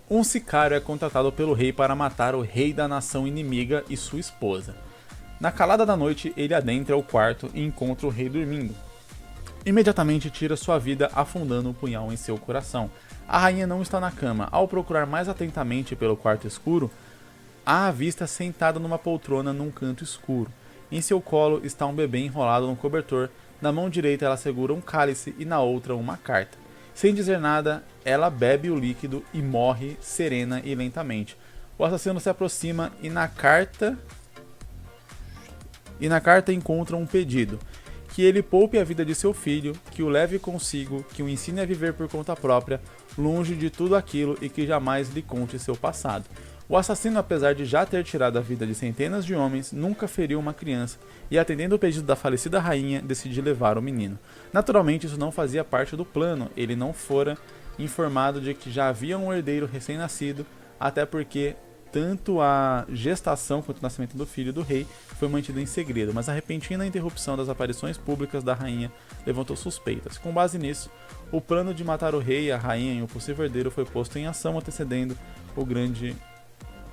Um sicário é contratado pelo rei para matar o rei da nação inimiga e sua esposa. Na calada da noite, ele adentra o quarto e encontra o rei dormindo. Imediatamente tira sua vida afundando um punhal em seu coração. A rainha não está na cama. Ao procurar mais atentamente pelo quarto escuro, a avista sentada numa poltrona num canto escuro. Em seu colo está um bebê enrolado no cobertor. Na mão direita ela segura um cálice e na outra uma carta. Sem dizer nada, ela bebe o líquido e morre serena e lentamente. O assassino se aproxima e na carta encontra um pedido: que ele poupe a vida de seu filho, que o leve consigo, que o ensine a viver por conta própria, longe de tudo aquilo e que jamais lhe conte seu passado. O assassino, apesar de já ter tirado a vida de centenas de homens, nunca feriu uma criança e, atendendo o pedido da falecida rainha, decidiu levar o menino. Naturalmente, isso não fazia parte do plano, ele não fora informado de que já havia um herdeiro recém-nascido, até porque tanto a gestação quanto o nascimento do filho do rei foi mantido em segredo, mas a repentina interrupção das aparições públicas da rainha levantou suspeitas. Com base nisso, o plano de matar o rei, a rainha e o possível herdeiro foi posto em ação, antecedendo o grande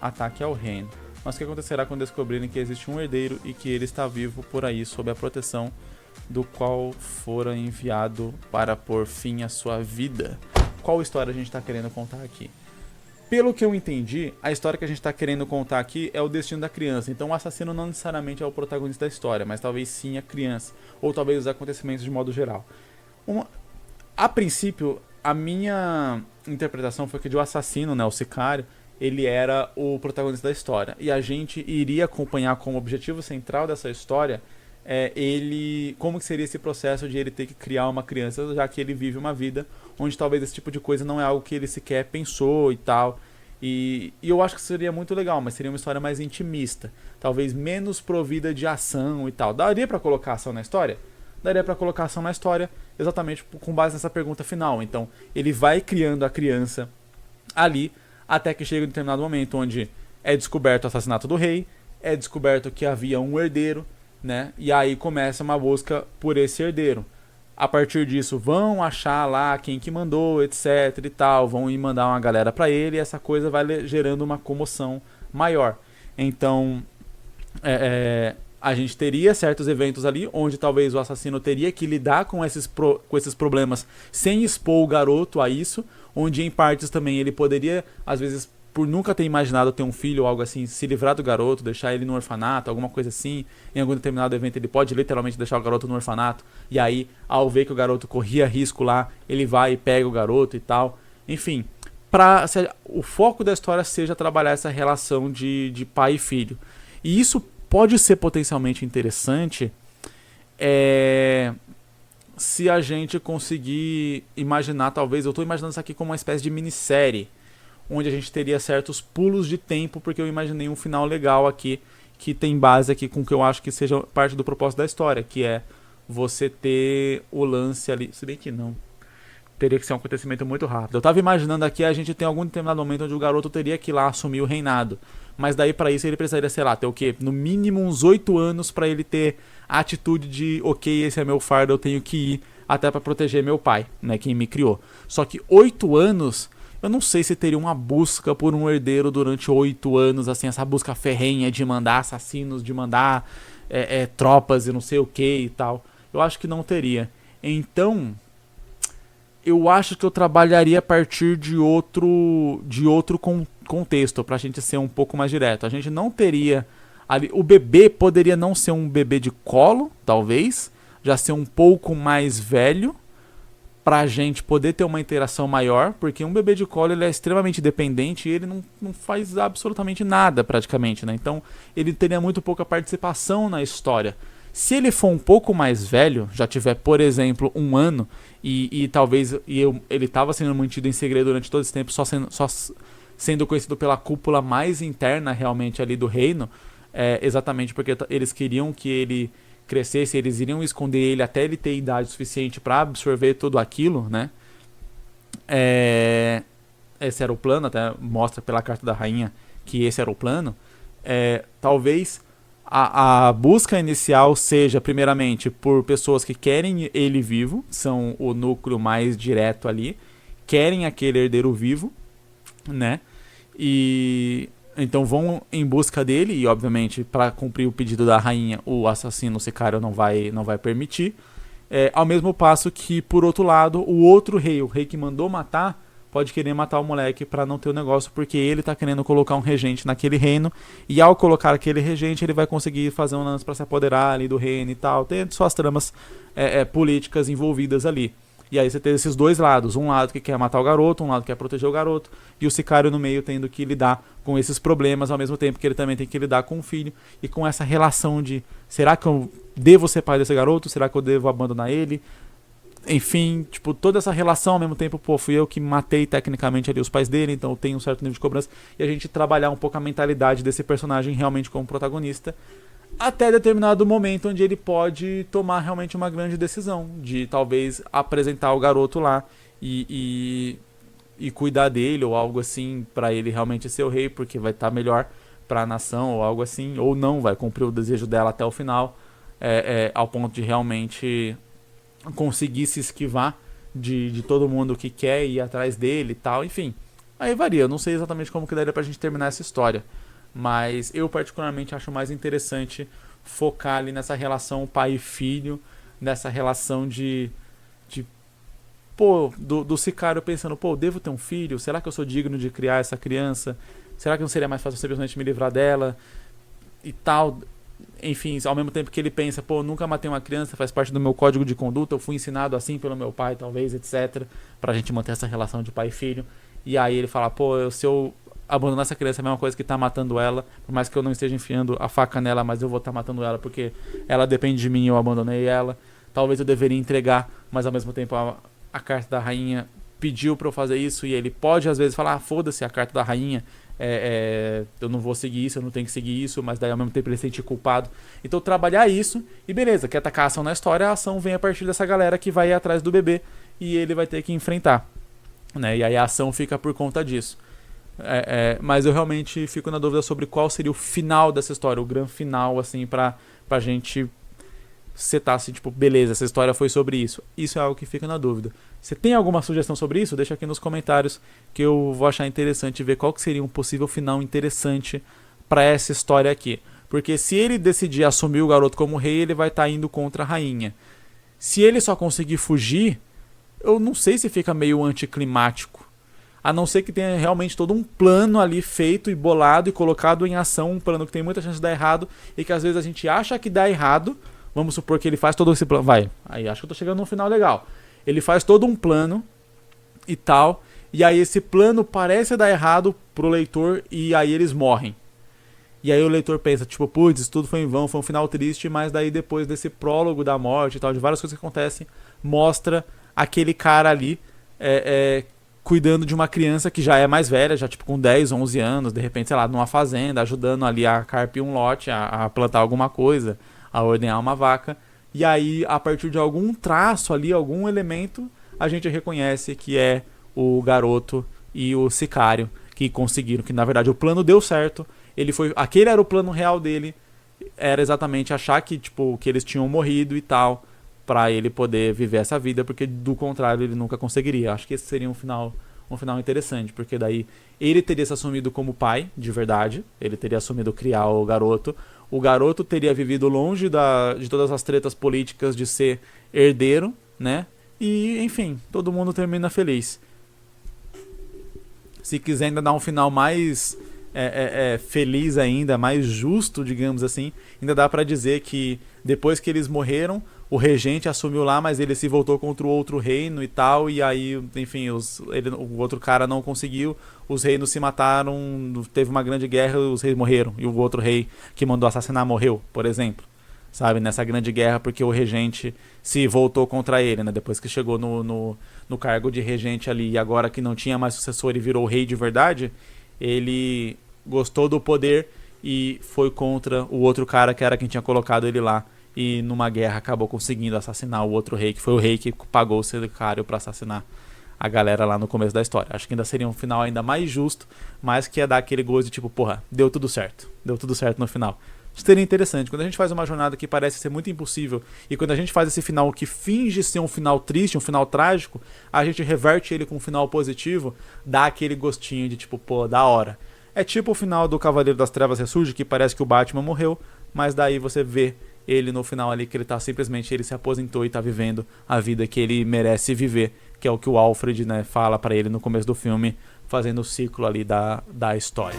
ataque ao reino. Mas o que acontecerá quando descobrirem que existe um herdeiro e que ele está vivo por aí sob a proteção do qual fora enviado para pôr fim à sua vida? Qual história a gente está querendo contar aqui? Pelo que eu entendi, a história que a gente está querendo contar aqui é o destino da criança. Então o assassino não necessariamente é o protagonista da história, mas talvez sim a criança, ou talvez os acontecimentos de modo geral. A princípio, a minha interpretação foi que o assassino, né, o sicário, ele era o protagonista da história. E a gente iria acompanhar como objetivo central dessa história como que seria esse processo de ele ter que criar uma criança, já que ele vive uma vida onde talvez esse tipo de coisa não é algo que ele sequer pensou e tal. E eu acho que seria muito legal, mas seria uma história mais intimista. Talvez menos provida de ação e tal. Daria pra colocar ação na história? Daria pra colocar ação na história exatamente com base nessa pergunta final. Então, ele vai criando a criança ali até que chega um determinado momento onde é descoberto o assassinato do rei, é descoberto que havia um herdeiro, né? E aí começa uma busca por esse herdeiro. A partir disso vão achar lá quem que mandou, etc e tal, vão ir mandar uma galera pra ele e essa coisa vai gerando uma comoção maior. Então, a gente teria certos eventos ali onde talvez o assassino teria que lidar com esses problemas sem expor o garoto a isso, onde em partes também ele poderia, às vezes, por nunca ter imaginado ter um filho ou algo assim, se livrar do garoto, deixar ele no orfanato, alguma coisa assim. Em algum determinado evento ele pode literalmente deixar o garoto no orfanato, e aí, ao ver que o garoto corria risco lá, ele vai e pega o garoto e tal. Enfim, o foco da história seja trabalhar essa relação de pai e filho. E isso pode ser potencialmente interessante se a gente conseguir imaginar, talvez, eu estou imaginando isso aqui como uma espécie de minissérie, onde a gente teria certos pulos de tempo, porque eu imaginei um final legal aqui, que tem base aqui com o que eu acho que seja parte do propósito da história, que é você ter o lance ali, se bem que não, teria que ser um acontecimento muito rápido. Eu tava imaginando aqui, a gente tem algum determinado momento onde o garoto teria que ir lá assumir o reinado, mas daí pra isso ele precisaria, sei lá, ter o quê? No mínimo uns 8 anos pra ele ter a atitude de, ok, esse é meu fardo, eu tenho que ir até pra proteger meu pai, né, quem me criou. Só que 8 anos, eu não sei se teria uma busca por um herdeiro durante 8 anos, assim, essa busca ferrenha de mandar assassinos, de mandar tropas e não sei o que e tal. Eu acho que não teria. Então, eu acho que eu trabalharia a partir de outro contexto, pra gente ser um pouco mais direto. A gente não teria ali, o bebê poderia não ser um bebê de colo, talvez, já ser um pouco mais velho, pra gente poder ter uma interação maior, porque um bebê de colo ele é extremamente dependente e ele não faz absolutamente nada praticamente, né? Então ele teria muito pouca participação na história. Se ele for um pouco mais velho, já tiver, por exemplo, 1 ano, e talvez ele estava sendo mantido em segredo durante todo esse tempo, só sendo conhecido pela cúpula mais interna realmente ali do reino, exatamente porque eles queriam que ele crescesse, eles iriam esconder ele até ele ter idade suficiente para absorver tudo aquilo, né? Esse era o plano, até mostra pela carta da rainha que esse era o plano. Talvez a busca inicial seja primeiramente por pessoas que querem ele vivo, são o núcleo mais direto ali, querem aquele herdeiro vivo, né? E então vão em busca dele e obviamente para cumprir o pedido da rainha, o assassino, o sicário não vai permitir. Ao mesmo passo que, por outro lado, o rei que mandou matar, pode querer matar o moleque para não ter o negócio, porque ele tá querendo colocar um regente naquele reino, e ao colocar aquele regente, ele vai conseguir fazer um lance para se apoderar ali do reino e tal. Tem suas tramas políticas envolvidas ali. E aí você tem esses dois lados, um lado que quer matar o garoto, um lado que quer proteger o garoto, e o sicário no meio tendo que lidar com esses problemas, ao mesmo tempo que ele também tem que lidar com o filho, e com essa relação de, será que eu devo ser pai desse garoto? Será que eu devo abandonar ele? Enfim, tipo, toda essa relação ao mesmo tempo, pô, fui eu que matei tecnicamente ali os pais dele, então eu tenho um certo nível de cobrança, e a gente trabalhar um pouco a mentalidade desse personagem realmente como protagonista, até determinado momento onde ele pode tomar realmente uma grande decisão de talvez apresentar o garoto lá e cuidar dele ou algo assim para ele realmente ser o rei, porque vai estar melhor para a nação ou algo assim, ou não, vai cumprir o desejo dela até o final, ao ponto de realmente conseguir se esquivar de todo mundo que quer ir atrás dele e tal, enfim. Aí varia, eu não sei exatamente como que daria pra gente terminar essa história. Mas eu particularmente acho mais interessante focar ali nessa relação pai e filho, nessa relação de do sicário pensando, pô, devo ter um filho? Será que eu sou digno de criar essa criança? Será que não seria mais fácil simplesmente me livrar dela? E tal. Enfim, ao mesmo tempo que ele pensa, pô, nunca matei uma criança, faz parte do meu código de conduta, eu fui ensinado assim pelo meu pai, talvez, etc. Pra gente manter essa relação de pai e filho. E aí ele fala, pô, se eu abandonar essa criança é a mesma coisa que tá matando ela, por mais que eu não esteja enfiando a faca nela, mas eu vou estar matando ela porque ela depende de mim e eu abandonei ela. Talvez eu deveria entregar, mas ao mesmo tempo a carta da rainha pediu pra eu fazer isso e ele pode às vezes falar, foda-se a carta da rainha, eu não vou seguir isso, eu não tenho que seguir isso, mas daí ao mesmo tempo ele se sente culpado. Então trabalhar isso e beleza, quer atacar a ação na história, a ação vem a partir dessa galera que vai ir atrás do bebê e ele vai ter que enfrentar, né? E aí a ação fica por conta disso. Mas eu realmente fico na dúvida sobre qual seria o final dessa história, o grande final, assim, pra gente setar assim, tipo, beleza, essa história foi sobre isso. Isso é algo que fica na dúvida. Você tem alguma sugestão sobre isso? Deixa aqui nos comentários que eu vou achar interessante ver qual que seria um possível final interessante pra essa história aqui. Porque se ele decidir assumir o garoto como rei, ele vai estar indo contra a rainha. Se ele só conseguir fugir, eu não sei se fica meio anticlimático. A não ser que tenha realmente todo um plano ali feito e bolado e colocado em ação, um plano que tem muita chance de dar errado e que às vezes a gente acha que dá errado. Vamos supor que ele faz todo esse plano. Vai, aí acho que eu tô chegando num final legal. Ele faz todo um plano e tal, e aí esse plano parece dar errado pro leitor e aí eles morrem. E aí o leitor pensa, tipo, putz, isso tudo foi em vão, foi um final triste, mas daí depois desse prólogo da morte e tal, de várias coisas que acontecem, mostra aquele cara ali cuidando de uma criança que já é mais velha, já tipo com 10, 11 anos, de repente, sei lá, numa fazenda, ajudando ali a carpir um lote, a plantar alguma coisa, a ordenhar uma vaca. E aí, a partir de algum traço ali, algum elemento, a gente reconhece que é o garoto e o sicário que conseguiram, que na verdade o plano deu certo. Aquele era o plano real dele, era exatamente achar que, tipo, que eles tinham morrido e tal, pra ele poder viver essa vida, porque do contrário ele nunca conseguiria. Acho que esse seria um final interessante, porque daí ele teria se assumido como pai, de verdade, ele teria assumido criar o garoto teria vivido longe de todas as tretas políticas de ser herdeiro, né? E, enfim, todo mundo termina feliz. Se quiser ainda dar um final mais feliz ainda, mais justo, digamos assim, ainda dá pra dizer que depois que eles morreram, o regente assumiu lá, mas ele se voltou contra o outro reino e tal, e aí, enfim, o outro cara não conseguiu, os reinos se mataram, teve uma grande guerra, os reis morreram, e o outro rei que mandou assassinar morreu, por exemplo, sabe, nessa grande guerra, porque o regente se voltou contra ele, né, depois que chegou no cargo de regente ali, e agora que não tinha mais sucessor e virou rei de verdade, ele gostou do poder e foi contra o outro cara que era quem tinha colocado ele lá, e numa guerra acabou conseguindo assassinar o outro rei, que foi o rei que pagou o sicário pra assassinar a galera lá no começo da história. Acho que ainda seria um final ainda mais justo, mas que ia dar aquele gosto de tipo, porra, deu tudo certo no final. seria interessante. Quando a gente faz uma jornada que parece ser muito impossível, e quando a gente faz esse final que finge ser um final triste, um final trágico, a gente reverte ele com um final positivo, dá aquele gostinho de tipo, pô, da hora. É tipo o final do Cavaleiro das Trevas Ressurge, que parece que o Batman morreu, mas daí você vê ele no final ali que ele tá simplesmente, ele se aposentou e tá vivendo a vida que ele merece viver, que é o que o Alfred, né, fala pra ele no começo do filme, fazendo o ciclo ali da história.